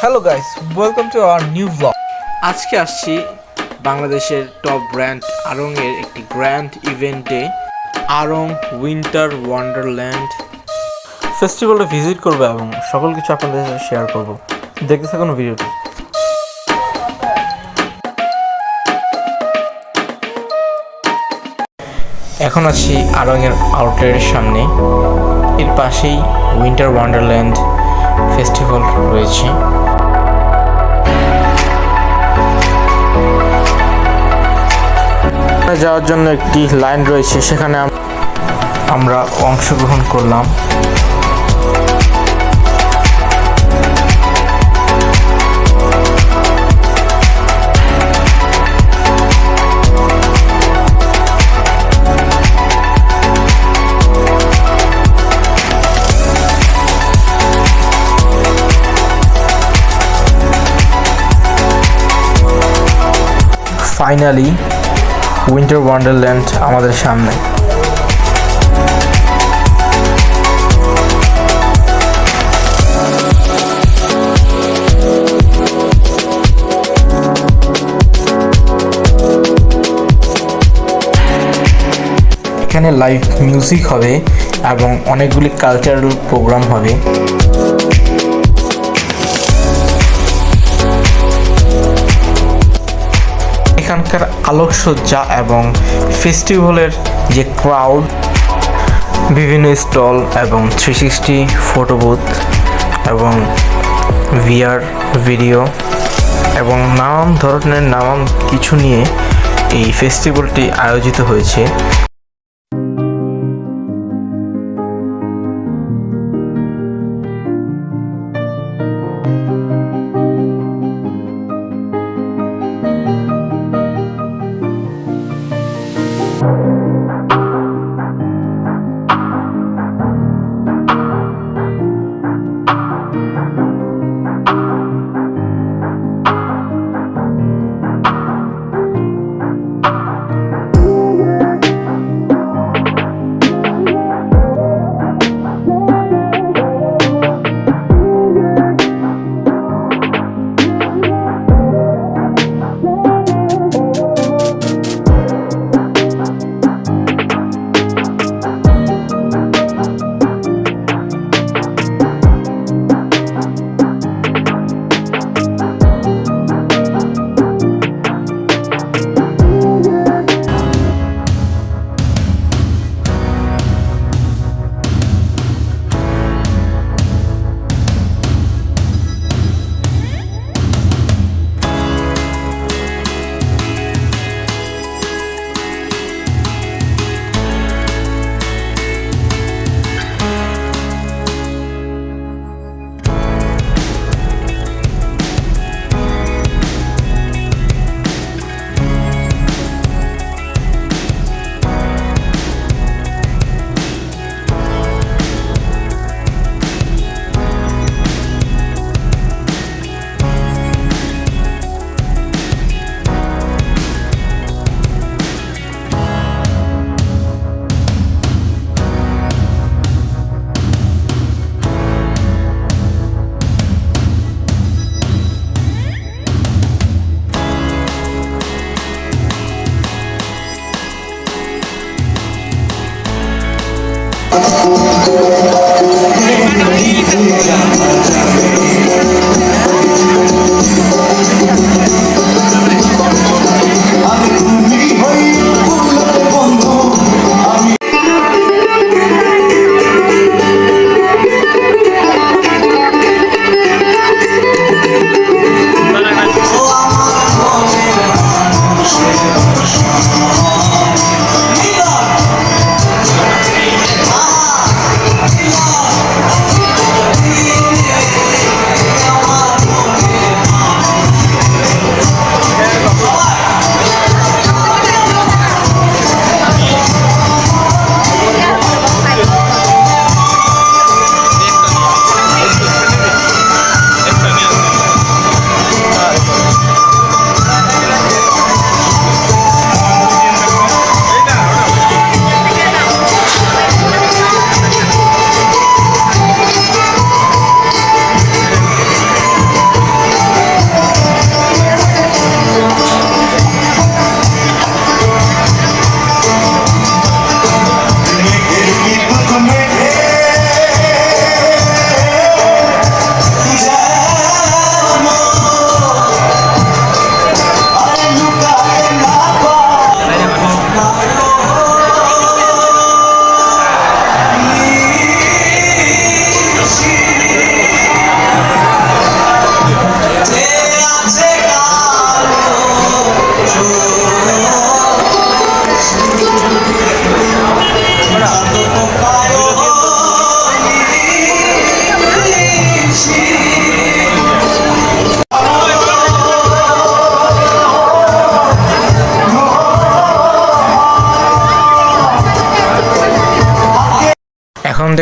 Hello guys, welcome to our new vlog. আজকে আসছি বাংলাদেশের টপ ব্র্যান্ড আড়ং এর একটি গ্র্যান্ড ইভেন্টে, আড়ং উইন্টার ওয়ান্ডারল্যান্ড ফেস্টিভ্যালে ভিজিট করবো এবং সকল কিছু আপনাদের সাথে শেয়ার করব। দেখতে থাকুন ভিডিওটি। এখন আছি আড়ং এর আউটলেটের সামনে। এর পাশেই উইন্টার ওয়ান্ডারল্যান্ড ফেস্টিভ্যাল রয়েছে। যাওয়ার জন্য একটি লাইন রয়েছে, সেখানে আমরা অংশগ্রহণ করলাম। ফাইনালি উইন্টার ওয়ান্ডারল্যান্ড আমাদের সামনে। এখানে লাইভ মিউজিক হবে এবং অনেকগুলি কালচারাল প্রোগ্রাম হবে। এখানকার আলোকসজ্জা এবং ফেস্টিভ্যালের যে ক্রাউড, বিভিন্ন স্টল এবং 360 ফটো বুথ এবং ভিআর ভিডিও এবং নানান ধরনের নানান কিছু নিয়ে এই ফেস্টিভ্যালটি আয়োজিত হয়েছে।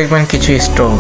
দেখবেন কিছু স্টল।